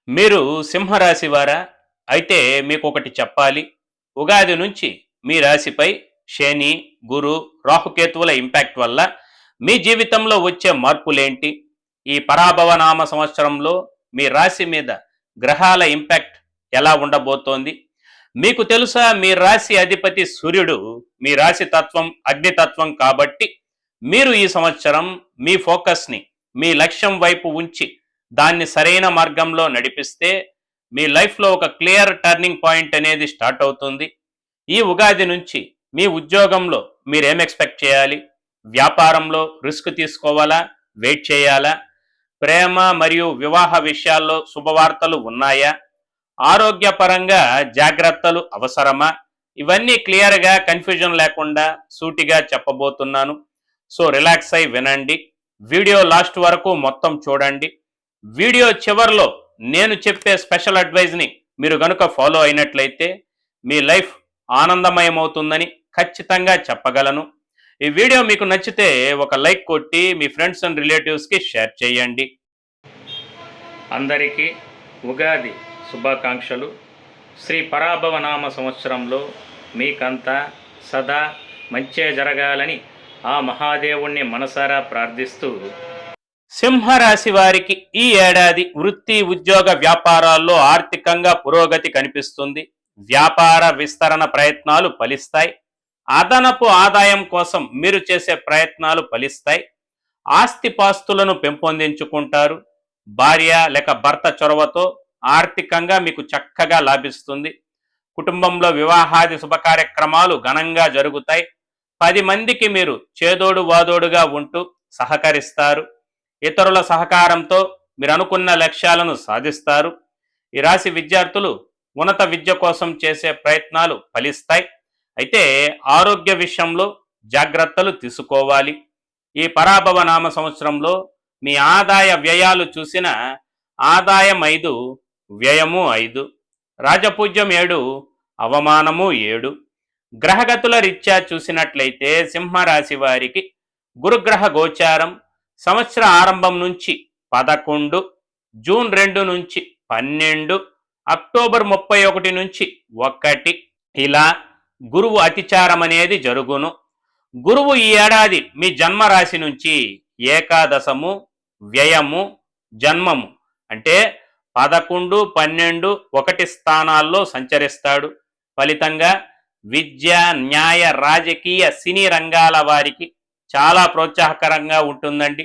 మీరు సింహరాశి వారా? అయితే మీకొకటి చెప్పాలి. ఉగాది నుంచి మీ రాశిపై శని, గురు, రాహుకేతువుల ఇంపాక్ట్ వల్ల మీ జీవితంలో వచ్చే మార్పులేంటి? ఈ పరాభవనామ సంవత్సరంలో మీ రాశి మీద గ్రహాల ఇంపాక్ట్ ఎలా ఉండబోతోంది? మీకు తెలుసా మీ రాశి అధిపతి సూర్యుడు మీ రాశి తత్వం అగ్నితత్వం కాబట్టి మీరు ఈ సంవత్సరం మీ ఫోకస్‌ని మీ లక్ష్యం వైపు ఉంచి దాన్ని సరైన మార్గంలో నడిపిస్తే మీ లైఫ్‌లో ఒక క్లియర్ టర్నింగ్ పాయింట్ అనేది స్టార్ట్ అవుతుంది. ఈ ఉగాది నుంచి మీ ఉద్యోగంలో మీరేం ఎక్స్‌పెక్ట్ చేయాలి? వ్యాపారంలో రిస్క్ తీసుకోవాలా? వెయిట్ చేయాలా? ప్రేమ మరియు వివాహ విషయాల్లో శుభవార్తలు ఉన్నాయా? ఆరోగ్యపరంగా జాగ్రత్తలు అవసరమా? ఇవన్నీ క్లియర్‌గా కన్‌ఫ్యూజన్ లేకుండా సూటిగా చెప్పబోతున్నాను. సో రిలాక్స్ అయ్యి వినండి. వీడియో లాస్ట్ వరకు మొత్తం చూడండి. వీడియో చివర్లో నేను చెప్పే స్పెషల్ అడ్వైజ్‌ని మీరు గనుక ఫాలో అయినట్లయితే మీ లైఫ్ ఆనందమయమవుతుందని ఖచ్చితంగా చెప్పగలను. ఈ వీడియో మీకు నచ్చితే ఒక లైక్ కొట్టి మీ ఫ్రెండ్స్ అండ్ రిలేటివ్స్‌కి షేర్ చేయండి. అందరికీ ఉగాది శుభాకాంక్షలు. శ్రీ పరాభవనామ సంవత్సరంలో మీకంతా సదా మంచే జరగాలని ఆ మహాదేవుణ్ణి మనసారా ప్రార్థిస్తూ, సింహరాశి వారికి ఈ ఏడాది వృత్తి, ఉద్యోగ, వ్యాపారాల్లో ఆర్థికంగా పురోగతి కనిపిస్తుంది. వ్యాపార విస్తరణ ప్రయత్నాలు ఫలిస్తాయి. అదనపు ఆదాయం కోసం మీరు చేసే ప్రయత్నాలు ఫలిస్తాయి. ఆస్తిపాస్తులను పెంపొందించుకుంటారు. భార్య లేక భర్త చొరవతో ఆర్థికంగా మీకు చక్కగా లాభిస్తుంది. కుటుంబంలో వివాహాది శుభకార్యక్రమాలు ఘనంగా జరుగుతాయి. 10 మందికి మీరు చేదోడు వాదోడుగా ఉంటూ సహకరిస్తారు. ఇతరుల సహకారంతో మీరు అనుకున్న లక్ష్యాలను సాధిస్తారు. ఈ రాశి విద్యార్థులు ఉన్నత విద్య కోసం చేసే ప్రయత్నాలు ఫలిస్తాయి. అయితే ఆరోగ్య విషయంలో జాగ్రత్తలు తీసుకోవాలి. ఈ పరాభవ నామ సంవత్సరంలో మీ ఆదాయ వ్యయాలు చూసిన ఆదాయం 5, వ్యయము 5, రాజపూజ్యం 7, అవమానము 7. గ్రహగతుల రీత్యా చూసినట్లయితే సింహరాశి వారికి గురుగ్రహ గోచారం సంవత్సర ఆరంభం నుంచి 11, జూన్ 2 నుంచి 12, అక్టోబర్ 31 నుంచి 1 ఇలా గురువు అతిచారం అనేది జరుగును. గురువు ఈ ఏడాది మీ జన్మరాశి నుంచి ఏకాదశము, వ్యయము, జన్మము అంటే 11, 12, 1 స్థానాల్లో సంచరిస్తాడు. ఫలితంగా విద్య, న్యాయ, రాజకీయ, సినీ రంగాల వారికి చాలా ప్రోత్సాహకరంగా ఉంటుందండి.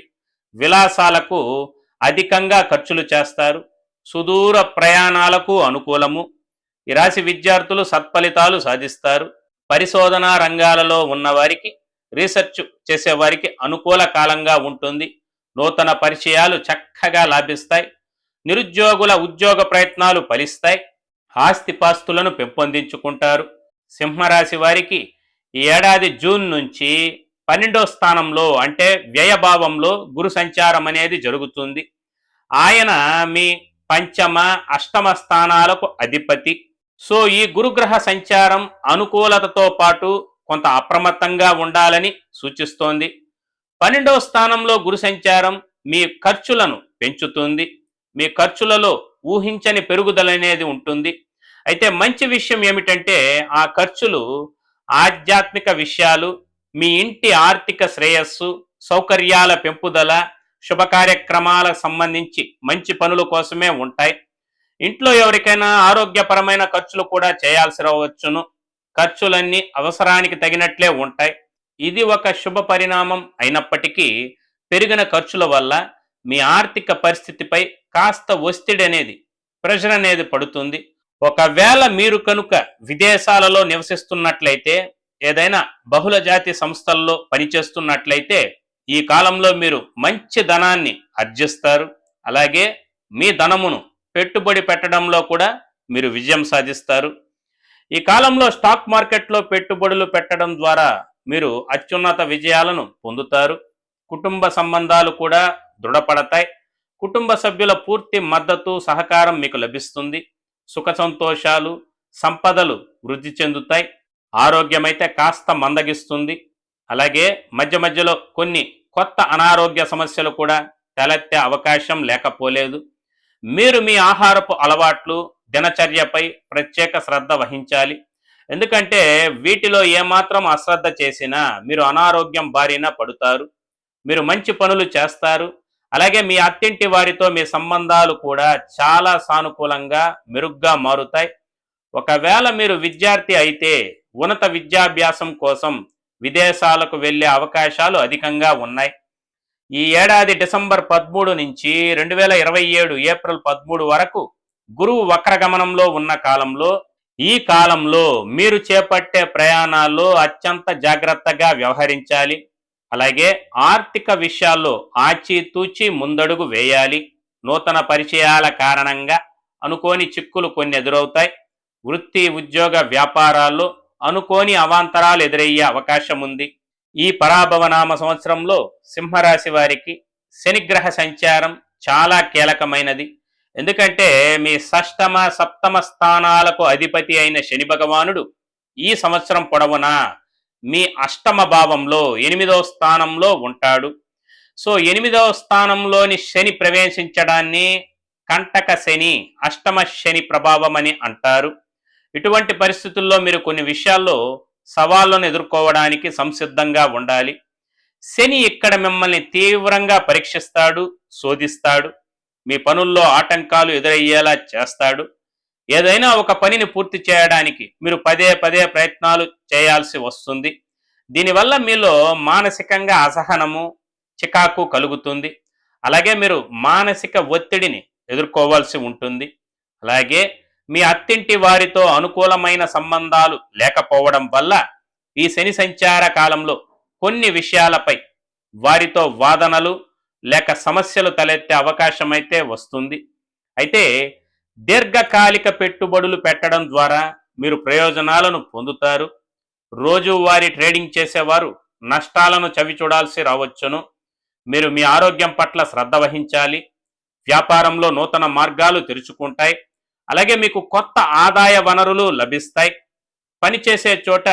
విలాసాలకు అధికంగా ఖర్చులు చేస్తారు. సుదూర ప్రయాణాలకు అనుకూలము. ఈ రాశి విద్యార్థులు సత్ఫలితాలు సాధిస్తారు. పరిశోధనా రంగాలలో ఉన్నవారికి, రీసెర్చ్ చేసేవారికి అనుకూల కాలంగా ఉంటుంది. నూతన పరిచయాలు చక్కగా లాభిస్తాయి. నిరుద్యోగుల ఉద్యోగ ప్రయత్నాలు ఫలిస్తాయి. ఆస్తిపాస్తులను పెంపొందించుకుంటారు. సింహరాశి వారికి ఈ ఏడాది జూన్ నుంచి 12వ స్థానంలో అంటే వ్యయభావంలో గురు సంచారం అనేది జరుగుతుంది. ఆయన మీ పంచమ, అష్టమ స్థానాలకు అధిపతి. సో ఈ గురుగ్రహ సంచారం అనుకూలతతో పాటు కొంత అప్రమత్తంగా ఉండాలని సూచిస్తోంది. 12వ స్థానంలో గురు సంచారం మీ ఖర్చులను పెంచుతుంది. మీ ఖర్చులలో ఊహించని పెరుగుదల అనేది ఉంటుంది. అయితే మంచి విషయం ఏమిటంటే ఆ ఖర్చులు ఆధ్యాత్మిక విషయాలు, మీ ఇంటి ఆర్థిక శ్రేయస్సు, సౌకర్యాల పెంపుదల, శుభ కార్యక్రమాలకు సంబంధించి మంచి పనుల కోసమే ఉంటాయి. ఇంట్లో ఎవరికైనా ఆరోగ్యపరమైన ఖర్చులు కూడా చేయాల్సి రావచ్చును. ఖర్చులన్నీ అవసరానికి తగినట్లే ఉంటాయి. ఇది ఒక శుభ పరిణామం అయినప్పటికీ పెరిగిన ఖర్చుల వల్ల మీ ఆర్థిక పరిస్థితిపై కాస్త ఒత్తిడి అనేది, ప్రెషర్ అనేది పడుతుంది. ఒకవేళ మీరు కనుక విదేశాలలో నివసిస్తున్నట్లయితే, ఏదైనా బహుళ జాతి సంస్థల్లో పనిచేస్తున్నట్లయితే ఈ కాలంలో మీరు మంచి ధనాన్ని ఆర్జిస్తారు. అలాగే మీ ధనమును పెట్టుబడి పెట్టడంలో కూడా మీరు విజయం సాధిస్తారు. ఈ కాలంలో స్టాక్ మార్కెట్లో పెట్టుబడులు పెట్టడం ద్వారా మీరు అత్యున్నత విజయాలను పొందుతారు. కుటుంబ సంబంధాలు కూడా దృఢపడతాయి. కుటుంబ సభ్యుల పూర్తి మద్దతు, సహకారం మీకు లభిస్తుంది. సుఖ సంతోషాలు, సంపదలు వృద్ధి చెందుతాయి. ఆరోగ్యమైతే కాస్త మందగిస్తుంది. అలాగే మధ్య మధ్యలో కొన్ని కొత్త అనారోగ్య సమస్యలు కూడా తలెత్తే అవకాశం లేకపోలేదు. మీరు మీ ఆహారపు అలవాట్లు, దినచర్యపై ప్రత్యేక శ్రద్ధ వహించాలి. ఎందుకంటే వీటిలో ఏమాత్రం అశ్రద్ధ చేసినా మీరు అనారోగ్యం బారిన పడుతారు. మీరు మంచి పనులు చేస్తారు. అలాగే మీ అత్తింటి వారితో మీ సంబంధాలు కూడా చాలా సానుకూలంగా, మెరుగ్గా మారుతాయి. ఒకవేళ మీరు విద్యార్థి అయితే ఉన్నత విద్యాభ్యాసం కోసం విదేశాలకు వెళ్ళే అవకాశాలు అధికంగా ఉన్నాయి. ఈ ఏడాది డిసెంబర్ 13 నుంచి 2027 ఏప్రిల్ 13 వరకు గురువు వక్రగమనంలో ఉన్న కాలంలో, ఈ కాలంలో మీరు చేపట్టే ప్రయాణాల్లో అత్యంత జాగ్రత్తగా వ్యవహరించాలి. అలాగే ఆర్థిక విషయాల్లో ఆచితూచి ముందడుగు వేయాలి. నూతన పరిచయాల కారణంగా అనుకోని చిక్కులు కొన్ని ఎదురవుతాయి. వృత్తి, ఉద్యోగ, వ్యాపారాల్లో అనుకోని అవాంతరాలు ఎదురయ్యే అవకాశం ఉంది. ఈ పరాభవనామ సంవత్సరంలో సింహరాశి వారికి శనిగ్రహ సంచారం చాలా కీలకమైనది. ఎందుకంటే మీ షష్టమ, సప్తమ స్థానాలకు అధిపతి అయిన శని భగవానుడు ఈ సంవత్సరం పొడవునా మీ అష్టమ భావంలో 8వ స్థానంలో ఉంటాడు. సో 8వ స్థానంలోని శని ప్రవేశించడాన్ని కంటక శని, అష్టమ శని ప్రభావం అని అంటారు. ఇటువంటి పరిస్థితుల్లో మీరు కొన్ని విషయాల్లో సవాళ్లను ఎదుర్కోవడానికి సంసిద్ధంగా ఉండాలి. శని ఇక్కడ మిమ్మల్ని తీవ్రంగా పరీక్షిస్తాడు, శోధిస్తాడు. మీ పనుల్లో ఆటంకాలు ఎదురయ్యేలా చేస్తాడు. ఏదైనా ఒక పనిని పూర్తి చేయడానికి మీరు పదే పదే ప్రయత్నాలు చేయాల్సి వస్తుంది. దీనివల్ల మీలో మానసికంగా అసహనము, చికాకు కలుగుతుంది. అలాగే మీరు మానసిక ఒత్తిడిని ఎదుర్కోవాల్సి ఉంటుంది. అలాగే మీ అత్తింటి వారితో అనుకూలమైన సంబంధాలు లేకపోవడం వల్ల ఈ శని సంచార కాలంలో కొన్ని విషయాలపై వారితో వాదనలు లేక సమస్యలు తలెత్తే అవకాశం అయితే వస్తుంది. అయితే దీర్ఘకాలిక పెట్టుబడులు పెట్టడం ద్వారా మీరు ప్రయోజనాలను పొందుతారు. రోజువారీ ట్రేడింగ్ చేసేవారు నష్టాలను చవిచూడాల్సి రావచ్చును. మీరు మీ ఆరోగ్యం పట్ల శ్రద్ధ వహించాలి. వ్యాపారంలో నూతన మార్గాలు తెరుచుకుంటాయి. అలాగే మీకు కొత్త ఆదాయ వనరులు లభిస్తాయి. పనిచేసే చోట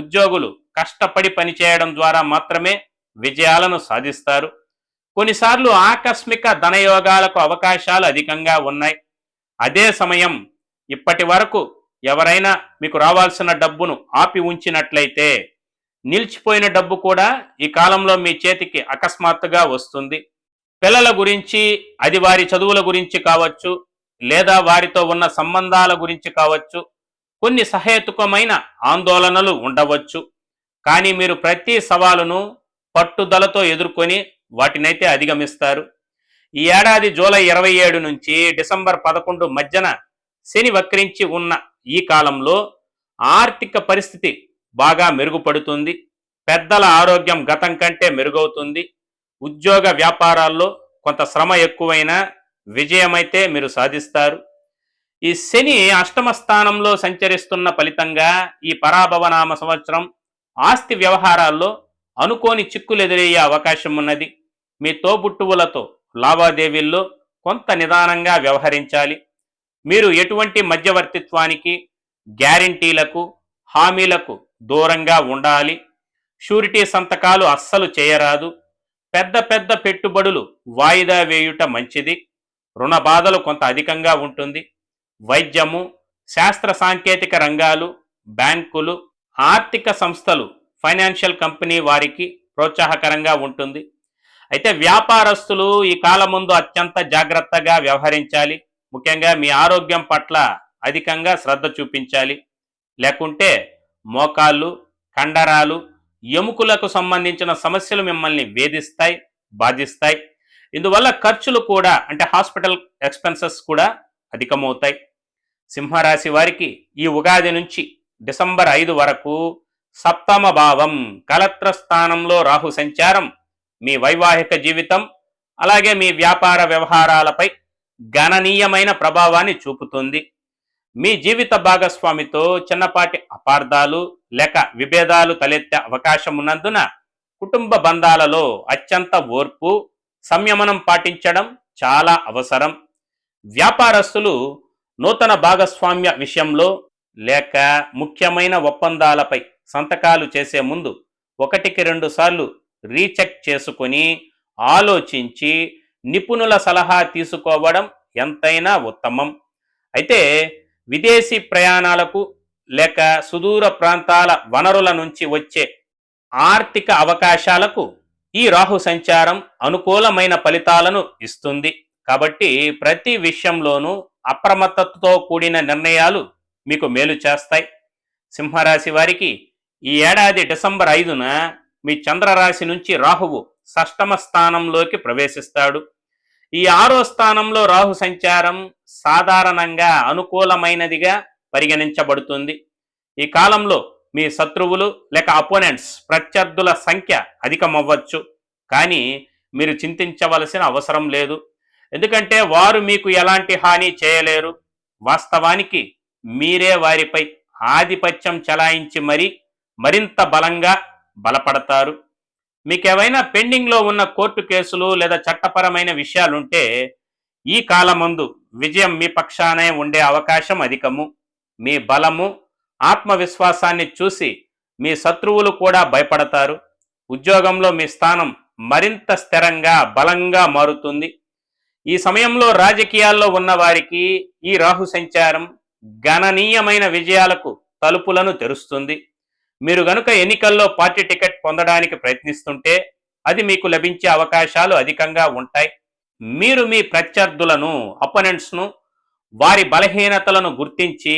ఉద్యోగులు కష్టపడి పనిచేయడం ద్వారా మాత్రమే విజయాలను సాధిస్తారు. కొన్నిసార్లు ఆకస్మిక ధనయోగాలకు అవకాశాలు అధికంగా ఉన్నాయి. అదే సమయం ఇప్పటి వరకు ఎవరైనా మీకు రావాల్సిన డబ్బును ఆపి ఉంచినట్లయితే నిలిచిపోయిన డబ్బు కూడా ఈ కాలంలో మీ చేతికి అకస్మాత్తుగా వస్తుంది. పిల్లల గురించి, అది వారి చదువుల గురించి కావచ్చు, లేదా వారితో ఉన్న సంబంధాల గురించి కావచ్చు, కొన్ని సహేతుకమైన ఆందోళనలు ఉండవచ్చు. కానీ మీరు ప్రతి సవాలును పట్టుదలతో ఎదుర్కొని వాటినైతే అధిగమిస్తారు. ఈ ఏడాది జూలై 27 నుంచి డిసెంబర్ 11 మధ్యన శని వక్రించి ఉన్న ఈ కాలంలో ఆర్థిక పరిస్థితి బాగా మెరుగుపడుతుంది. పెద్దల ఆరోగ్యం గతం కంటే మెరుగవుతుంది. ఉద్యోగ వ్యాపారాల్లో కొంత శ్రమ ఎక్కువైనా విజయమైతే మీరు సాధిస్తారు. ఈ శని అష్టమ స్థానంలో సంచరిస్తున్న ఫలితంగా ఈ పరాభవనామ సంవత్సరం ఆస్తి వ్యవహారాల్లో అనుకోని చిక్కులు ఎదురయ్యే అవకాశం ఉన్నది. మీ తోబుట్టువులతో లావాదేవీల్లో కొంత నిదానంగా వ్యవహరించాలి. మీరు ఎటువంటి మధ్యవర్తిత్వానికి, గ్యారంటీలకు, హామీలకు దూరంగా ఉండాలి. షూరిటీ సంతకాలు అస్సలు చేయరాదు. పెద్ద పెద్ద పెట్టుబడులు వాయిదా వేయుట మంచిది. రుణ బాధలు కొంత అధికంగా ఉంటుంది. వైద్యము, శాస్త్ర సాంకేతిక రంగాలు, బ్యాంకులు, ఆర్థిక సంస్థలు, ఫైనాన్షియల్ కంపెనీ వారికి ప్రోత్సాహకరంగా ఉంటుంది. అయితే వ్యాపారస్తులు ఈ కాలం ముందు అత్యంత జాగ్రత్తగా వ్యవహరించాలి. ముఖ్యంగా మీ ఆరోగ్యం పట్ల అధికంగా శ్రద్ధ చూపించాలి. లేకుంటే మోకాళ్ళు, కండరాలు, ఎముకలకు సంబంధించిన సమస్యలు మిమ్మల్ని వేధిస్తాయి, బాధిస్తాయి. ఇందువల్ల ఖర్చులు కూడా, అంటే హాస్పిటల్ ఎక్స్పెన్సెస్ కూడా అధికమవుతాయి. సింహరాశి వారికి ఈ ఉగాది నుంచి డిసెంబర్ 5 వరకు సప్తమ భావం కలత్ర స్థానంలో రాహు సంచారం మీ వైవాహిక జీవితం, అలాగే మీ వ్యాపార వ్యవహారాలపై గణనీయమైన ప్రభావాన్ని చూపుతుంది. మీ జీవిత భాగస్వామితో చిన్నపాటి అపార్థాలు లేక విభేదాలు తలెత్తే అవకాశం ఉన్నందున కుటుంబ బంధాలలో అత్యంత ఓర్పు, సంయమనం పాటించడం చాలా అవసరం. వ్యాపారస్తులు నూతన భాగస్వామ్య విషయంలో లేక ముఖ్యమైన ఒప్పందాలపై సంతకాలు చేసే ముందు 1-2 సార్లు రీచెక్ చేసుకొని ఆలోచించి నిపుణుల సలహా తీసుకోవడం ఎంతైనా ఉత్తమం. అయితే విదేశీ ప్రయాణాలకు లేక సుదూర ప్రాంతాల వనరుల నుంచి వచ్చే ఆర్థిక అవకాశాలకు ఈ రాహు సంచారం అనుకూలమైన ఫలితాలను ఇస్తుంది. కాబట్టి ప్రతి విషయంలోనూ అప్రమత్తతతో కూడిన నిర్ణయాలు మీకు మేలు చేస్తాయి. సింహరాశి వారికి ఈ ఏడాది డిసెంబర్ 5న మీ చంద్రరాశి నుంచి రాహువు షష్టమ స్థానంలోకి ప్రవేశిస్తాడు. ఈ 6వ స్థానంలో రాహు సంచారం సాధారణంగా అనుకూలమైనదిగా పరిగణించబడుతుంది. ఈ కాలంలో మీ శత్రువులు లేక అపోనెంట్స్ ప్రత్యర్థుల సంఖ్య అధికమవ్వచ్చు, కానీ మీరు చింతించవలసిన అవసరం లేదు. ఎందుకంటే వారు మీకు ఎలాంటి హాని చేయలేరు. వాస్తవానికి మీరే వారిపై ఆధిపత్యం చెలాయించి మరింత బలంగా బలపడతారు. మీకేమైనా పెండింగ్లో ఉన్న కోర్టు కేసులు లేదా చట్టపరమైన విషయాలుంటే ఈ కాలమందు విజయం మీ పక్షానే ఉండే అవకాశం అధికము. మీ బలము, ఆత్మవిశ్వాసాన్ని చూసి మీ శత్రువులు కూడా భయపడతారు. ఉద్యోగంలో మీ స్థానం మరింత స్థిరంగా బలంగా మారుతుంది. ఈ సమయంలో రాజకీయాల్లో ఉన్న వారికి ఈ రాహు సంచారం గణనీయమైన విజయాలకు తలుపులను తెరుస్తుంది. మీరు గనుక ఎన్నికల్లో పార్టీ టికెట్ పొందడానికి ప్రయత్నిస్తుంటే అది మీకు లభించే అవకాశాలు అధికంగా ఉంటాయి. మీరు మీ ప్రత్యర్థులను, అపోనెంట్స్ను, వారి బలహీనతలను గుర్తించి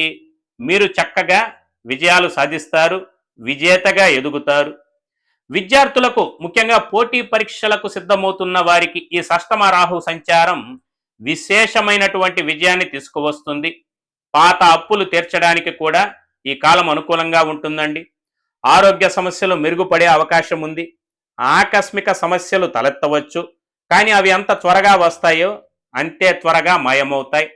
మీరు చక్కగా విజయాలు సాధిస్తారు, విజేతగా ఎదుగుతారు. విద్యార్థులకు, ముఖ్యంగా పోటీ పరీక్షలకు సిద్ధమవుతున్న వారికి ఈ షష్టమ రాహు సంచారం విశేషమైనటువంటి విజయాన్ని తీసుకువస్తుంది. పాత అప్పులు తీర్చడానికి కూడా ఈ కాలం అనుకూలంగా ఉంటుందండి. ఆరోగ్య సమస్యలు మెరుగుపడే అవకాశం ఉంది. ఆకస్మిక సమస్యలు తలెత్తవచ్చు, కానీ అవి ఎంత త్వరగా వస్తాయో అంతే త్వరగా మాయమవుతాయి.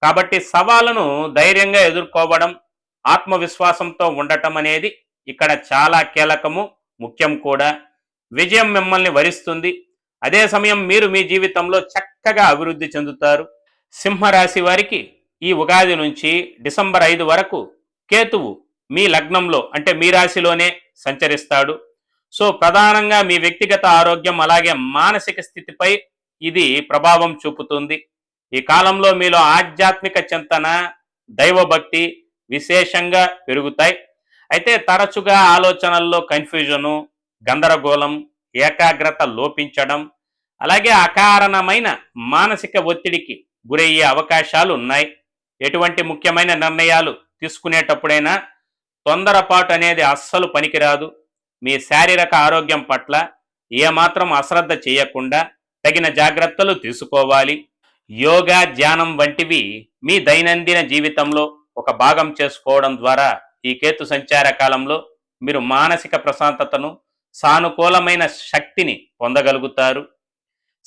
కాబట్టి సవాళ్ళను ధైర్యంగా ఎదుర్కోవడం, ఆత్మవిశ్వాసంతో ఉండటం అనేది ఇక్కడ చాలా కీలకము, ముఖ్యం కూడా. విజయం మిమ్మల్ని వరిస్తుంది. అదే సమయం మీరు మీ జీవితంలో చక్కగా అభివృద్ధి చెందుతారు. సింహరాశి వారికి ఈ ఉగాది నుంచి డిసెంబర్ 5 వరకు కేతువు మీ లగ్నంలో, అంటే మీ రాశిలోనే సంచరిస్తాడు. సో ప్రధానంగా మీ వ్యక్తిగత ఆరోగ్యం అలాగే మానసిక స్థితిపై ఇది ప్రభావం చూపుతుంది. ఈ కాలంలో మీలో ఆధ్యాత్మిక చింతన, దైవభక్తి విశేషంగా పెరుగుతాయి. అయితే తరచుగా ఆలోచనల్లో కన్ఫ్యూజను, గందరగోళం, ఏకాగ్రత లోపించడం, అలాగే అకారణమైన మానసిక ఒత్తిడికి గురయ్యే అవకాశాలు ఉన్నాయి. ఎటువంటి ముఖ్యమైన నిర్ణయాలు తీసుకునేటప్పుడైనా తొందరపాటు అనేది అస్సలు పనికిరాదు. మీ శారీరక ఆరోగ్యం పట్ల ఏమాత్రం అశ్రద్ధ చేయకుండా తగిన జాగ్రత్తలు తీసుకోవాలి. యోగా, ధ్యానం వంటివి మీ దైనందిన జీవితంలో ఒక భాగం చేసుకోవడం ద్వారా ఈ కేతు సంచార కాలంలో మీరు మానసిక ప్రశాంతతను, సానుకూలమైన శక్తిని పొందగలుగుతారు.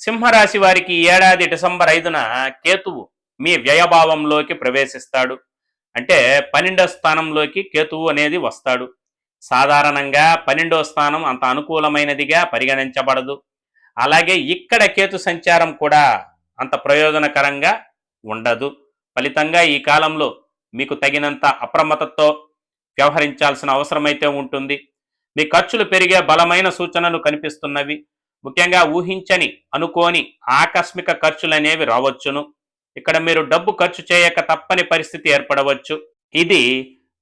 సింహరాశి వారికి ఈ ఏడాది డిసెంబర్ 5న కేతువు మీ వ్యయభావంలోకి ప్రవేశిస్తాడు. అంటే 12వ స్థానంలోకి కేతువు అనేది వస్తాడు. సాధారణంగా 12వ స్థానం అంత అనుకూలమైనదిగా పరిగణించబడదు. అలాగే ఇక్కడ కేతు సంచారం కూడా అంత ప్రయోజనకరంగా ఉండదు. ఫలితంగా ఈ కాలంలో మీకు తగినంత అప్రమత్తతో వ్యవహరించాల్సిన అవసరమైతే ఉంటుంది. మీ ఖర్చులు పెరిగే బలమైన సూచనలు కనిపిస్తున్నవి. ముఖ్యంగా ఊహించని, అనుకోని ఆకస్మిక ఖర్చులనేవి రావచ్చును. ఇక్కడ మీరు డబ్బు ఖర్చు చేయక తప్పని పరిస్థితి ఏర్పడవచ్చు. ఇది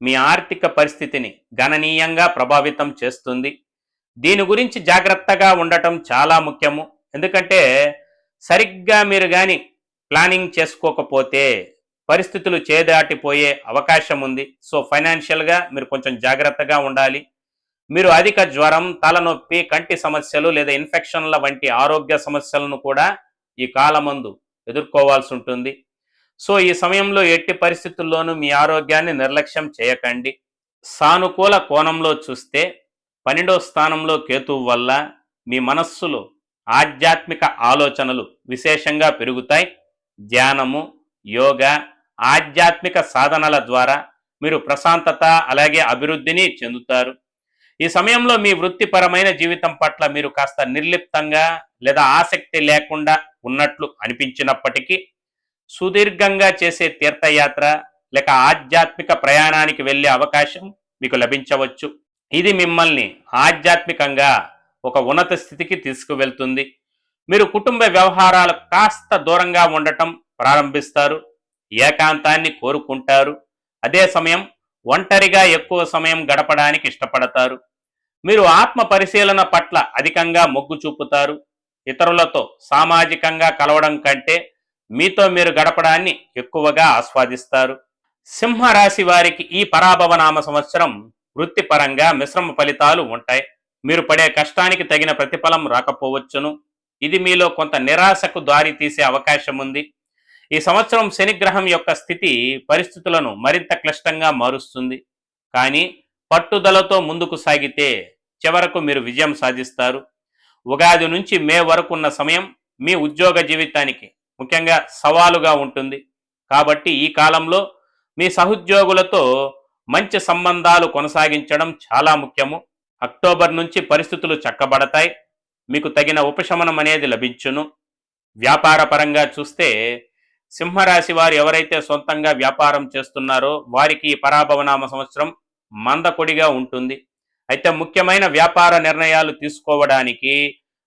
మీ ఆర్థిక పరిస్థితిని గణనీయంగా ప్రభావితం చేస్తుంది. దీని గురించి జాగ్రత్తగా ఉండటం చాలా ముఖ్యము. ఎందుకంటే సరిగ్గా మీరు కానీ ప్లానింగ్ చేసుకోకపోతే పరిస్థితులు చేదాటిపోయే అవకాశం ఉంది. సో ఫైనాన్షియల్గా మీరు కొంచెం జాగ్రత్తగా ఉండాలి. మీరు అధిక జ్వరం, తలనొప్పి, కంటి సమస్యలు లేదా ఇన్ఫెక్షన్ల వంటి ఆరోగ్య సమస్యలను కూడా ఈ కాలమందు ఎదుర్కోవాల్సి ఉంటుంది. సో ఈ సమయంలో ఎట్టి పరిస్థితుల్లోనూ మీ ఆరోగ్యాన్ని నిర్లక్ష్యం చేయకండి. సానుకూల కోణంలో చూస్తే 12వ స్థానంలో కేతువు వల్ల మీ మనస్సులో ఆధ్యాత్మిక ఆలోచనలు విశేషంగా పెరుగుతాయి. ధ్యానము, యోగా, ఆధ్యాత్మిక సాధనల ద్వారా మీరు ప్రశాంతత అలాగే అభివృద్ధిని చెందుతారు. ఈ సమయంలో మీ వృత్తిపరమైన జీవితం పట్ల మీరు కాస్త నిర్లిప్తంగా లేదా ఆసక్తి లేకుండా ఉన్నట్లు అనిపించినప్పటికీ సుదీర్ఘంగా చేసే తీర్థయాత్ర లేక ఆధ్యాత్మిక ప్రయాణానికి వెళ్ళే అవకాశం మీకు లభించవచ్చు. ఇది మిమ్మల్ని ఆధ్యాత్మికంగా ఒక ఉన్నత స్థితికి తీసుకువెళ్తుంది. మీరు కుటుంబ వ్యవహారాలకు కాస్త దూరంగా ఉండటం ప్రారంభిస్తారు, ఏకాంతాన్ని కోరుకుంటారు. అదే సమయం ఒంటరిగా ఎక్కువ సమయం గడపడానికి ఇష్టపడతారు. మీరు ఆత్మ పరిశీలన పట్ల అధికంగా మొగ్గు చూపుతారు. ఇతరులతో సామాజికంగా కలవడం కంటే మీతో మీరు గడపడాన్ని ఎక్కువగా ఆస్వాదిస్తారు. సింహరాశి వారికి ఈ పరాభవనామ సంవత్సరం వృత్తిపరంగా మిశ్రమ ఫలితాలు ఉంటాయి. మీరు పడే కష్టానికి తగిన ప్రతిఫలం రాకపోవచ్చును. ఇది మీలో కొంత నిరాశకు దారి తీసే అవకాశం ఉంది. ఈ సంవత్సరం శనిగ్రహం యొక్క స్థితి పరిస్థితులను మరింత క్లిష్టంగా మారుస్తుంది. కానీ పట్టుదలతో ముందుకు సాగితే చివరకు మీరు విజయం సాధిస్తారు. ఉగాది నుంచి మే వరకు ఉన్న సమయం మీ ఉద్యోగ జీవితానికి ముఖ్యంగా సవాలుగా ఉంటుంది. కాబట్టి ఈ కాలంలో మీ సహోద్యోగులతో మంచి సంబంధాలు కొనసాగించడం చాలా ముఖ్యము. అక్టోబర్ నుంచి పరిస్థితులు చక్కబడతాయి. మీకు తగిన ఉపశమనం అనేది లభించును. వ్యాపార పరంగా చూస్తే సింహరాశి వారు ఎవరైతే సొంతంగా వ్యాపారం చేస్తున్నారో వారికి ఈ పరాభవనామ సంవత్సరం మందకొడిగా ఉంటుంది. అయితే ముఖ్యమైన వ్యాపార నిర్ణయాలు తీసుకోవడానికి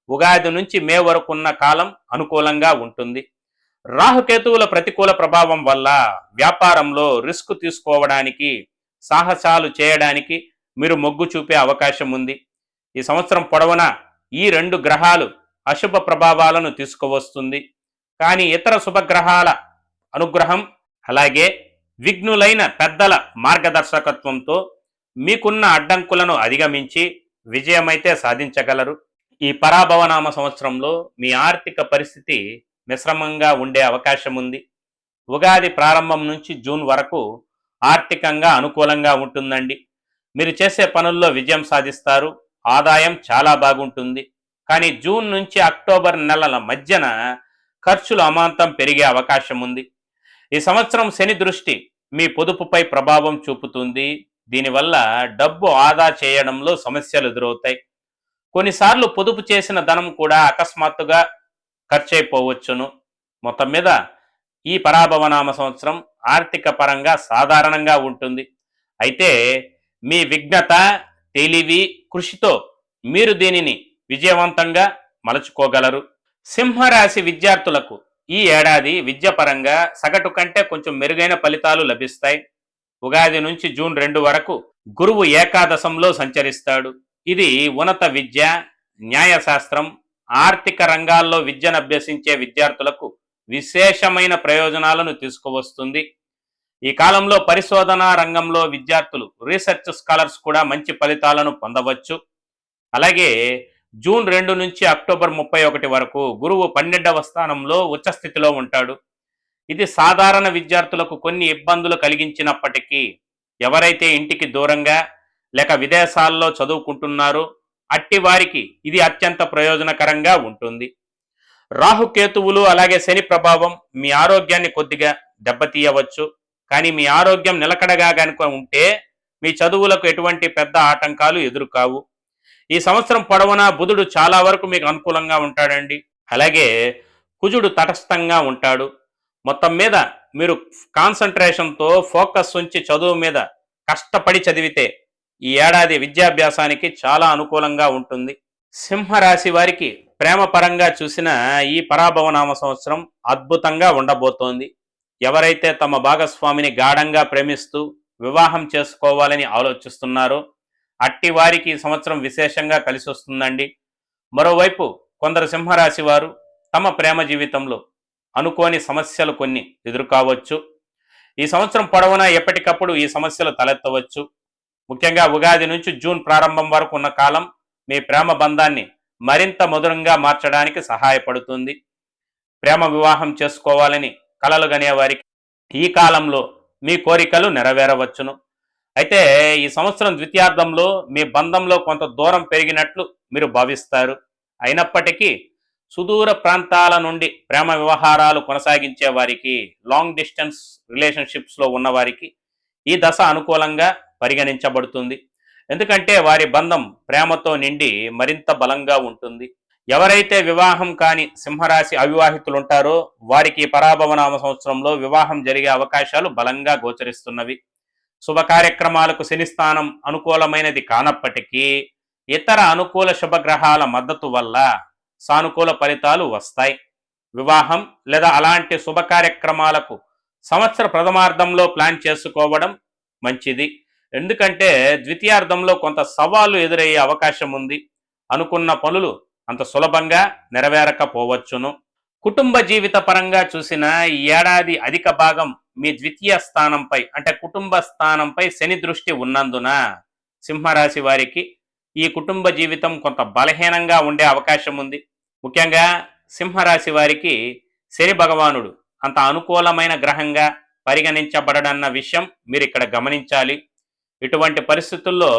ఉగాది నుంచి మే వరకు ఉన్న కాలం అనుకూలంగా ఉంటుంది. రాహుకేతువుల ప్రతికూల ప్రభావం వల్ల వ్యాపారంలో రిస్క్ తీసుకోవడానికి, సాహసాలు చేయడానికి మీరు మొగ్గు చూపే అవకాశం ఉంది. ఈ సంవత్సరం పొడవునా ఈ రెండు గ్రహాలు అశుభ ప్రభావాలను తీసుకువస్తుంది. కానీ ఇతర శుభగ్రహాల అనుగ్రహం అలాగే విఘ్నులైన పెద్దల మార్గదర్శకత్వంతో మీకున్న అడ్డంకులను అధిగమించి విజయమైతే సాధించగలరు. ఈ పరాభవనామ సంవత్సరంలో మీ ఆర్థిక పరిస్థితి మిశ్రమంగా ఉండే అవకాశం ఉంది. ఉగాది ప్రారంభం నుంచి జూన్ వరకు ఆర్థికంగా అనుకూలంగా ఉంటుందండి. మీరు చేసే పనుల్లో విజయం సాధిస్తారు. ఆదాయం చాలా బాగుంటుంది. కానీ జూన్ నుంచి అక్టోబర్ నెలల మధ్యన ఖర్చులు అమాంతం పెరిగే అవకాశం ఉంది. ఈ సంవత్సరం శని దృష్టి మీ పొదుపుపై ప్రభావం చూపుతుంది. దీనివల్ల డబ్బు ఆదా చేయడంలో సమస్యలు ఎదురవుతాయి. కొన్నిసార్లు పొదుపు చేసిన ధనం కూడా అకస్మాత్తుగా ఖర్చయిపోవచ్చును. మొత్తం మీద ఈ పరాభవనామ సంవత్సరం ఆర్థిక పరంగా సాధారణంగా ఉంటుంది. అయితే మీ విఘ్నత, తెలివి, కృషితో మీరు దీనిని విజయవంతంగా మలుచుకోగలరు. సింహరాశి విద్యార్థులకు ఈ ఏడాది విద్యాపరంగా సగటు కంటే కొంచెం మెరుగైన ఫలితాలు లభిస్తాయి. ఉగాది నుంచి జూన్ 2 వరకు గురువు ఏకాదశంలో సంచరిస్తాడు. ఇది ఉన్నత విద్య, న్యాయశాస్త్రం, ఆర్థిక రంగాల్లో విద్యను అభ్యసించే విద్యార్థులకు విశేషమైన ప్రయోజనాలను తీసుకువస్తుంది. ఈ కాలంలో పరిశోధనా రంగంలో విద్యార్థులు, రీసెర్చ్ స్కాలర్స్ కూడా మంచి ఫలితాలను పొందవచ్చు. అలాగే జూన్ 2 నుంచి అక్టోబర్ 31 వరకు గురువు 12వ స్థానంలో ఉచ్చస్థితిలో ఉంటాడు. ఇది సాధారణ విద్యార్థులకు కొన్ని ఇబ్బందులు కలిగించినప్పటికీ ఎవరైతే ఇంటికి దూరంగా లేక విదేశాల్లో చదువుకుంటున్నారో అట్టి వారికి ఇది అత్యంత ప్రయోజనకరంగా ఉంటుంది. రాహుకేతువులు అలాగే శని ప్రభావం మీ ఆరోగ్యాన్ని కొద్దిగా దెబ్బతీయవచ్చు. కానీ మీ ఆరోగ్యం నిలకడగా కనుక ఉంటే మీ చదువులకు ఎటువంటి పెద్ద ఆటంకాలు ఎదురుకావు. ఈ సంవత్సరం పొడవునా బుధుడు చాలా వరకు మీకు అనుకూలంగా ఉంటాడండి. అలాగే కుజుడు తటస్థంగా ఉంటాడు. మొత్తం మీద మీరు కాన్సన్ట్రేషన్తో ఫోకస్ ఉంచి చదువు మీద కష్టపడి చదివితే ఈ ఏడాది విద్యాభ్యాసానికి చాలా అనుకూలంగా ఉంటుంది. సింహరాశి వారికి ప్రేమ పరంగా చూసిన ఈ పరాభవనామ సంవత్సరం అద్భుతంగా ఉండబోతోంది. ఎవరైతే తమ భాగస్వామిని గాఢంగా ప్రేమిస్తూ వివాహం చేసుకోవాలని ఆలోచిస్తున్నారో అట్టి వారికి ఈ సంవత్సరం విశేషంగా కలిసి వస్తుందండి. మరోవైపు కొందరు సింహరాశి వారు తమ ప్రేమ జీవితంలో అనుకోని సమస్యలు కొన్ని ఎదుర్కోవచ్చు. ఈ సంవత్సరం పొడవునా ఎప్పటికప్పుడు ఈ సమస్యలు తలెత్తవచ్చు. ముఖ్యంగా ఉగాది నుంచి జూన్ ప్రారంభం వరకు ఉన్న కాలం మీ ప్రేమ బంధాన్ని మరింత మధురంగా మార్చడానికి సహాయపడుతుంది. ప్రేమ వివాహం చేసుకోవాలని కలలు గనేవారికి ఈ కాలంలో మీ కోరికలు నెరవేరవచ్చును. అయితే ఈ సంవత్సరం ద్వితీయార్థంలో మీ బంధంలో కొంత దూరం పెరిగినట్లు మీరు భావిస్తారు. అయినప్పటికీ సుదూర ప్రాంతాల నుండి ప్రేమ వ్యవహారాలు కొనసాగించే వారికి, లాంగ్ డిస్టెన్స్ రిలేషన్షిప్స్లో ఉన్నవారికి ఈ దశ అనుకూలంగా పరిగణించబడుతుంది. ఎందుకంటే వారి బంధం ప్రేమతో నిండి మరింత బలంగా ఉంటుంది. ఎవరైతే వివాహం కాని సింహరాశి అవివాహితులు ఉంటారో వారికి పరాభవనామ సంవత్సరంలో వివాహం జరిగే అవకాశాలు బలంగా గోచరిస్తున్నవి. శుభ కార్యక్రమాలకు శని స్థానం అనుకూలమైనది కానప్పటికీ ఇతర అనుకూల శుభగ్రహాల మద్దతు వల్ల సానుకూల ఫలితాలు వస్తాయి. వివాహం లేదా అలాంటి శుభ కార్యక్రమాలకు సంవత్సర ప్రథమార్థంలో ప్లాన్ చేసుకోవడం మంచిది. ఎందుకంటే ద్వితీయార్థంలో కొంత సవాలు ఎదురయ్యే అవకాశం ఉంది. అనుకున్న పనులు అంత సులభంగా నెరవేరకపోవచ్చును. కుటుంబ జీవిత పరంగా చూసిన ఈ ఏడాది అధిక భాగం మీ ద్వితీయ స్థానంపై అంటే కుటుంబ స్థానంపై శని దృష్టి ఉన్నందున సింహరాశి వారికి ఈ కుటుంబ జీవితం కొంత బలహీనంగా ఉండే అవకాశం ఉంది. ముఖ్యంగా సింహరాశి వారికి శని భగవానుడు అంత అనుకూలమైన గ్రహంగా పరిగణించబడడన్న విషయం మీరు ఇక్కడ గమనించాలి. ఇటువంటి పరిస్థితుల్లో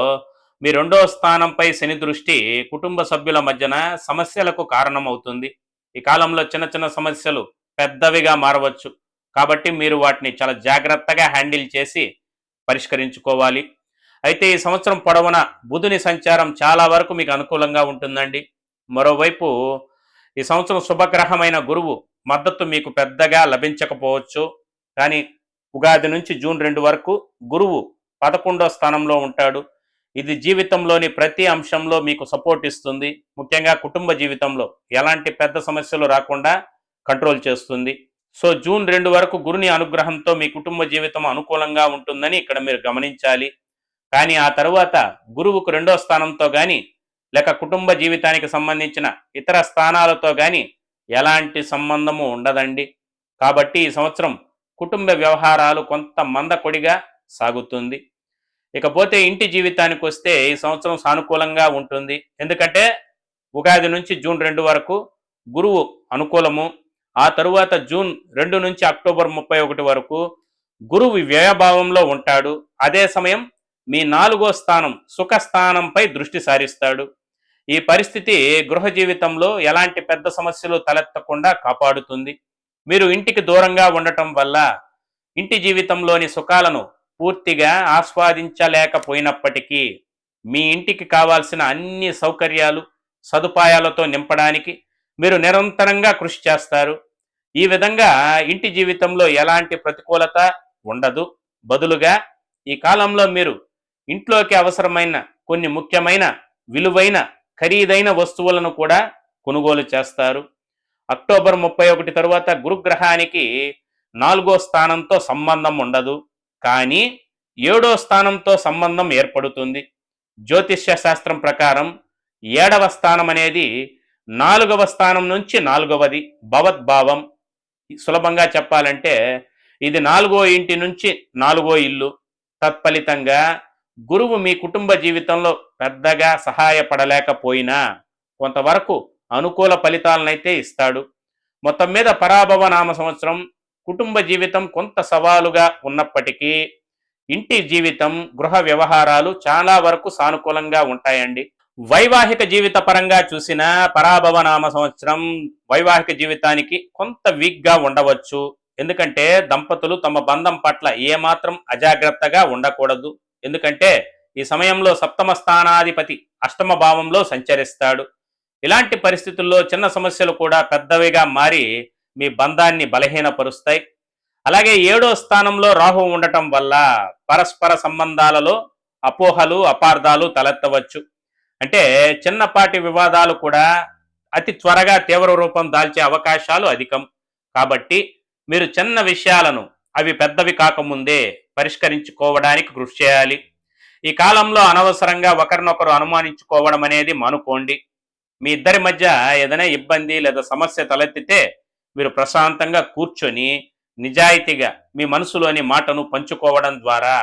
మీ రెండో స్థానంపై శని దృష్టి కుటుంబ సభ్యుల మధ్యన సమస్యలకు కారణమవుతుంది. ఈ కాలంలో చిన్న చిన్న సమస్యలు పెద్దవిగా మారవచ్చు. కాబట్టి మీరు వాటిని చాలా జాగ్రత్తగా హ్యాండిల్ చేసి పరిష్కరించుకోవాలి. అయితే ఈ సంవత్సరం పొడవునా బుధుని సంచారం చాలా వరకు మీకు అనుకూలంగా ఉంటుందండి. మరోవైపు ఈ సంవత్సరం శుభగ్రహమైన గురువు మద్దతు మీకు పెద్దగా లభించకపోవచ్చు. కానీ ఉగాది నుంచి జూన్ 2 వరకు గురువు 11వ స్థానంలో ఉంటాడు. ఇది జీవితంలోని ప్రతి అంశంలో మీకు సపోర్ట్ ఇస్తుంది. ముఖ్యంగా కుటుంబ జీవితంలో ఎలాంటి పెద్ద సమస్యలు రాకుండా కంట్రోల్ చేస్తుంది. సో జూన్ 2 వరకు గురుని అనుగ్రహంతో మీ కుటుంబ జీవితం అనుకూలంగా ఉంటుందని ఇక్కడ మీరు గమనించాలి. కానీ ఆ తరువాత గురువుకు 2వ స్థానంతో కానీ లేక కుటుంబ జీవితానికి సంబంధించిన ఇతర స్థానాలతో కానీ ఎలాంటి సంబంధము ఉండదండి. కాబట్టి ఈ సంవత్సరం కుటుంబ వ్యవహారాలు కొంత మందకొడిగా సాగుతుంది. ఇకపోతే ఇంటి జీవితానికి వస్తే ఈ సంవత్సరం సానుకూలంగా ఉంటుంది. ఎందుకంటే ఉగాది నుంచి జూన్ 2 వరకు గురువు అనుకూలము. ఆ తరువాత జూన్ 2 నుంచి అక్టోబర్ 31 వరకు గురువు వ్యయభావంలో ఉంటాడు. అదే సమయం మీ 4వ స్థానం సుఖస్థానంపై దృష్టి సారిస్తాడు. ఈ పరిస్థితి గృహ జీవితంలో ఎలాంటి పెద్ద సమస్యలు తలెత్తకుండా కాపాడుతుంది. మీరు ఇంటికి దూరంగా ఉండటం వల్ల ఇంటి జీవితంలోని సుఖాలను పూర్తిగా ఆస్వాదించలేకపోయినప్పటికీ మీ ఇంటికి కావాల్సిన అన్ని సౌకర్యాలు సదుపాయాలతో నింపడానికి మీరు నిరంతరంగా కృషి చేస్తారు. ఈ విధంగా ఇంటి జీవితంలో ఎలాంటి ప్రతికూలత ఉండదు. బదులుగా ఈ కాలంలో మీరు ఇంట్లోకి అవసరమైన కొన్ని ముఖ్యమైన విలువైన ఖరీదైన వస్తువులను కూడా కొనుగోలు చేస్తారు. అక్టోబర్ 31 తరువాత గురుగ్రహానికి 4వ స్థానంతో సంబంధం ఉండదు. కానీ 7వ స్థానంతో సంబంధం ఏర్పడుతుంది. జ్యోతిష్య శాస్త్రం ప్రకారం 7వ స్థానం అనేది 4వ స్థానం నుంచి 4వది భవద్భావం. సులభంగా చెప్పాలంటే ఇది 4వ ఇంటి నుంచి 4వ ఇల్లు. తత్ఫలితంగా గురువు మీ కుటుంబ జీవితంలో పెద్దగా సహాయపడలేకపోయినా కొంతవరకు అనుకూల ఫలితాలనైతే ఇస్తాడు. మొత్తం మీద పరాభవ నామ సంవత్సరం కుటుంబ జీవితం కొంత సవాలుగా ఉన్నప్పటికీ ఇంటి జీవితం గృహ వ్యవహారాలు చాలా వరకు సానుకూలంగా ఉంటాయండి. వైవాహిక జీవిత పరంగా చూసిన పరాభవ నామ సంవత్సరం వైవాహిక జీవితానికి కొంత వీక్గా ఉండవచ్చు. ఎందుకంటే దంపతులు తమ బంధం పట్ల ఏమాత్రం అజాగ్రత్తగా ఉండకూడదు. ఎందుకంటే ఈ సమయంలో సప్తమ స్థానాధిపతి అష్టమ భావంలో సంచరిస్తాడు. ఇలాంటి పరిస్థితుల్లో చిన్న సమస్యలు కూడా పెద్దవిగా మారి మీ బంధాన్ని బలహీనపరుస్తాయి. అలాగే 7వ స్థానంలో రాహు ఉండటం వల్ల పరస్పర సంబంధాలలో అపోహలు అపార్థాలు తలెత్తవచ్చు. అంటే చిన్నపాటి వివాదాలు కూడా అతి త్వరగా తీవ్ర రూపం దాల్చే అవకాశాలు అధికం. కాబట్టి మీరు చిన్న విషయాలను అవి పెద్దవి కాకముందే పరిష్కరించుకోవడానికి కృషి చేయాలి. ఈ కాలంలో అనవసరంగా ఒకరినొకరు అనుమానించుకోవడం అనేది మానుకోండి. మీ ఇద్దరి మధ్య ఏదైనా ఇబ్బంది లేదా సమస్య తలెత్తితే మీరు ప్రశాంతంగా కూర్చొని నిజాయితీగా మీ మనసులోని మాటను పంచుకోవడం ద్వారా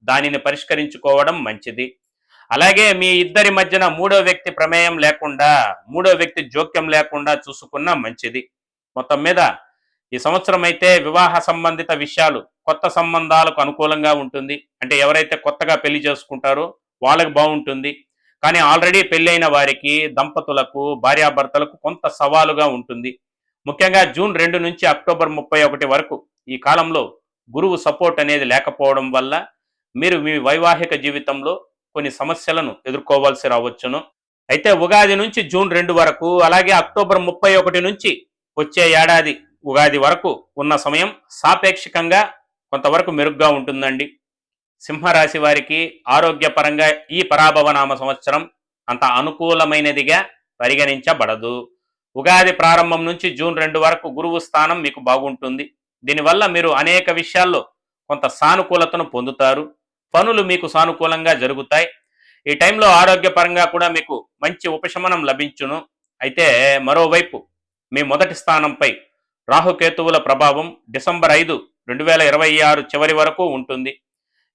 దానిని పరిష్కరించుకోవడం మంచిది. అలాగే మీ ఇద్దరి మధ్యన మూడో వ్యక్తి ప్రమేయం లేకుండా మూడో వ్యక్తి జోక్యం లేకుండా చూసుకున్నా మంచిది. మొత్తం మీద ఈ సంవత్సరం అయితే వివాహ సంబంధిత విషయాలు కొత్త సంబంధాలకు అనుకూలంగా ఉంటుంది. అంటే ఎవరైతే కొత్తగా పెళ్లి చేసుకుంటారో వాళ్ళకి బాగుంటుంది. కానీ ఆల్రెడీ పెళ్ళైన వారికి దంపతులకు భార్యాభర్తలకు కొంత సవాలుగా ఉంటుంది. ముఖ్యంగా జూన్ 2 నుంచి అక్టోబర్ 31 వరకు ఈ కాలంలో గురువు సపోర్ట్ అనేది లేకపోవడం వల్ల మీరు మీ వైవాహిక జీవితంలో కొన్ని సమస్యలను ఎదుర్కోవాల్సి రావచ్చును. అయితే ఉగాది నుంచి జూన్ 2 వరకు అలాగే అక్టోబర్ 31 నుంచి వచ్చే ఏడాది ఉగాది వరకు ఉన్న సమయం సాపేక్షికంగా కొంతవరకు మెరుగ్గా ఉంటుందండి. సింహరాశి వారికి ఆరోగ్యపరంగా ఈ పరాభవ నామ సంవత్సరం అంత అనుకూలమైనదిగా పరిగణించబడదు. ఉగాది ప్రారంభం నుంచి జూన్ 2 వరకు గురువు స్థానం మీకు బాగుంటుంది. దీనివల్ల మీరు అనేక విషయాల్లో కొంత సానుకూలతను పొందుతారు. పనులు మీకు సానుకూలంగా జరుగుతాయి. ఈ టైంలో ఆరోగ్యపరంగా కూడా మీకు మంచి ఉపశమనం లభించును. అయితే మరోవైపు మీ మొదటి స్థానంపై రాహుకేతువుల ప్రభావం డిసెంబర్ 5, 2026 చివరి వరకు ఉంటుంది.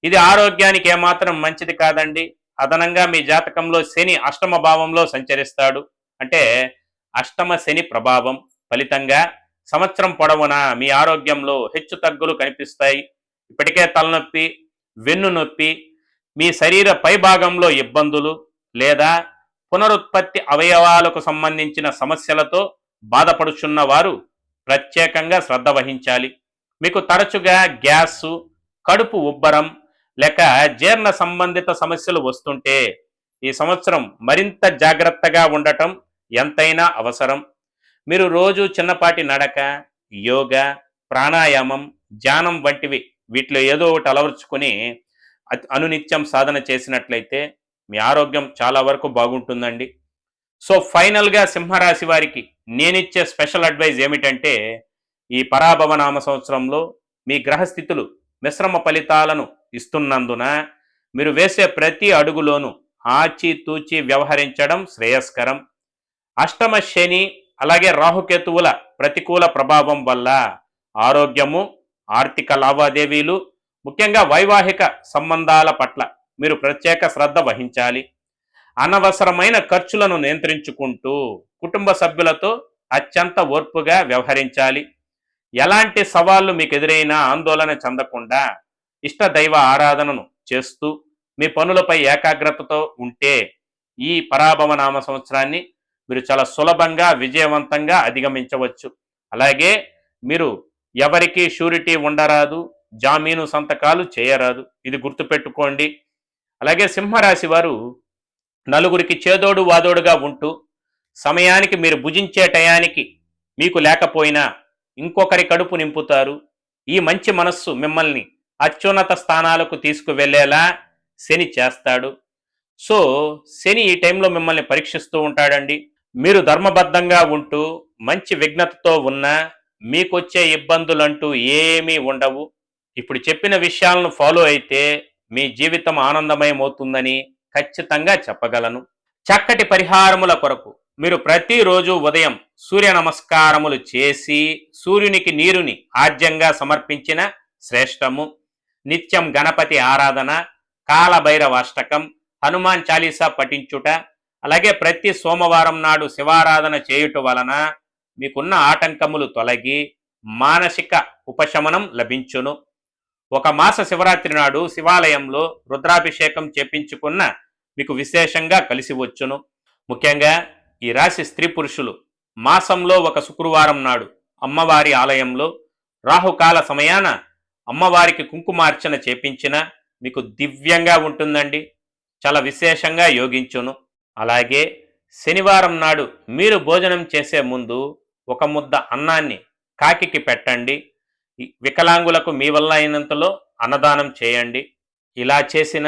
ఇది ఆరోగ్యానికి ఏమాత్రం మంచిది కాదండి. అదనంగా మీ జాతకంలో శని అష్టమ భావంలో సంచరిస్తాడు. అంటే అష్టమ శని ప్రభావం ఫలితంగా సంవత్సరం పొడవునా మీ ఆరోగ్యంలో హెచ్చు తగ్గులు కనిపిస్తాయి. ఇప్పటికే తలనొప్పి, వెన్ను నొప్పి, మీ శరీర పైభాగంలో ఇబ్బందులు లేదా పునరుత్పత్తి అవయవాలకు సంబంధించిన సమస్యలతో బాధపడుచున్న వారు ప్రత్యేకంగా శ్రద్ధ వహించాలి. మీకు తరచుగా గ్యాసు, కడుపు ఉబ్బరం లేక జీర్ణ సంబంధిత సమస్యలు వస్తుంటే ఈ సంవత్సరం మరింత జాగ్రత్తగా ఉండటం ఎంతైనా అవసరం. మీరు రోజు చిన్నపాటి నడక, యోగా, ప్రాణాయామం, ధ్యానం వంటివి వీటిలో ఏదో ఒకటి అలవర్చుకొని అనునిత్యం సాధన చేసినట్లయితే మీ ఆరోగ్యం చాలా వరకు బాగుంటుందండి. సో ఫైనల్గా సింహరాశి వారికి నేనిచ్చే స్పెషల్ అడ్వైజ్ ఏమిటంటే, ఈ పరాభవ నామ సంవత్సరంలో మీ గ్రహస్థితులు మిశ్రమ ఫలితాలను ఇస్తున్నందున మీరు వేసే ప్రతి అడుగులోనూ ఆచితూచి వ్యవహరించడం శ్రేయస్కరం. అష్టమ శని అలాగే రాహుకేతువుల ప్రతికూల ప్రభావం వల్ల ఆరోగ్యము, ఆర్థిక లావాదేవీలు, ముఖ్యంగా వైవాహిక సంబంధాల పట్ల మీరు ప్రత్యేక శ్రద్ధ వహించాలి. అనవసరమైన ఖర్చులను నియంత్రించుకుంటూ కుటుంబ సభ్యులతో అత్యంత ఓర్పుగా వ్యవహరించాలి. ఎలాంటి సవాళ్లు మీకు ఎదురైనా ఆందోళన చెందకుండా ఇష్ట దైవ ఆరాధనను చేస్తూ మీ పనులపై ఏకాగ్రతతో ఉంటే ఈ పరాభవ నామ సంవత్సరాన్ని మీరు చాలా సులభంగా విజయవంతంగా అధిగమించవచ్చు. అలాగే మీరు ఎవరికి షూరిటీ ఉండరాదు, జామీను సంతకాలు చేయరాదు, ఇది గుర్తుపెట్టుకోండి. అలాగే సింహరాశి వారు నలుగురికి చేదోడు వాదోడుగా ఉంటూ సమయానికి మీరు భుజించే టయానికి మీకు లేకపోయినా ఇంకొకరి కడుపు నింపుతారు. ఈ మంచి మనస్సు మిమ్మల్ని అత్యున్నత స్థానాలకు తీసుకువెళ్ళేలా శని చేస్తాడు. సో శని ఈ టైంలో మిమ్మల్ని పరీక్షిస్తూ ఉంటాడండి. మీరు ధర్మబద్ధంగా ఉంటూ మంచి విఘ్నతతో ఉన్నా మీకొచ్చే ఇబ్బందులంటూ ఏమీ ఉండవు. ఇప్పుడు చెప్పిన విషయాలను ఫాలో అయితే మీ జీవితం ఆనందమయమవుతుందని ఖచ్చితంగా చెప్పగలను. చక్కటి పరిహారముల కొరకు మీరు ప్రతిరోజు ఉదయం సూర్య నమస్కారములు చేసి సూర్యునికి నీరుని ఆజ్యంగా సమర్పించిన శ్రేష్టము. నిత్యం గణపతి ఆరాధన, కాలభైరవాష్టకం, హనుమాన్ చాలీసా పఠించుట, అలాగే ప్రతి సోమవారం నాడు శివారాధన చేయుట వలన మీకున్న ఆటంకములు తొలగి మానసిక ఉపశమనం లభించును. ఒక మాస శివరాత్రి నాడు శివాలయంలో రుద్రాభిషేకం చేపించుకున్న మీకు విశేషంగా కలిసి వచ్చును. ముఖ్యంగా ఈ రాశి స్త్రీ పురుషులు మాసంలో ఒక శుక్రవారం నాడు అమ్మవారి ఆలయంలో రాహుకాల సమయాన అమ్మవారికి కుంకుమార్చన చేపించిన మీకు దివ్యంగా ఉంటుందండి. చాలా విశేషంగా యోగించును. అలాగే శనివారం నాడు మీరు భోజనం చేసే ముందు ఒక ముద్ద అన్నాన్ని కాకికి పెట్టండి. వికలాంగులకు మీ వల్ల అయినంతలో అన్నదానం చేయండి. ఇలా చేసిన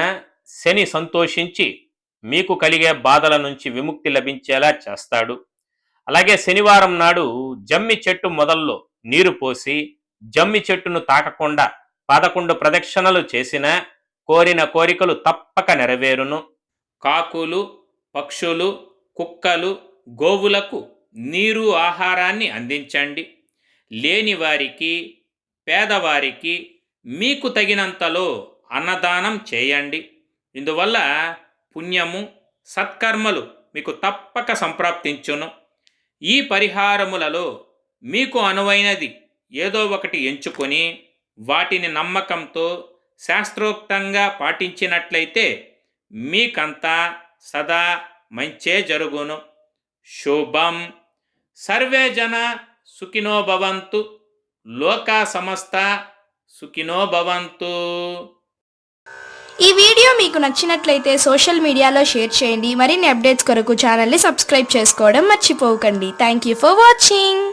శని సంతోషించి మీకు కలిగే బాధల నుంచి విముక్తి లభించేలా చేస్తాడు. అలాగే శనివారం నాడు జమ్మి చెట్టు మొదల్లో నీరు పోసి జమ్మి చెట్టును తాకకుండా 11 ప్రదక్షిణలు చేసిన కోరిన కోరికలు తప్పక నెరవేరును. కాకులు, పక్షులు, కుక్కలు, గోవులకు నీరు, ఆహారాన్ని అందించండి. లేని వారికి, పేదవారికి మీకు తగినంతలో అన్నదానం చేయండి. ఇందువల్ల పుణ్యము, సత్కర్మలు మీకు తప్పక సంప్రాప్తించును. ఈ పరిహారములలో మీకు అనువైనది ఏదో ఒకటి ఎంచుకొని వాటిని నమ్మకంతో శాస్త్రోక్తంగా పాటించినట్లయితే మీకంతా సదా మంచే జరుగును. శుభం. సర్వే జన సుఖినో భవంతు. లోకా సమస్త సుఖినో భవంతు. ఈ వీడియో మీకు నచ్చినట్లయితే సోషల్ మీడియాలో షేర్ చేయండి. మరిన్ని అప్డేట్స్ కొరకు ఛానల్ని సబ్స్క్రైబ్ చేసుకోవడం మర్చిపోకండి. Thank you for watching.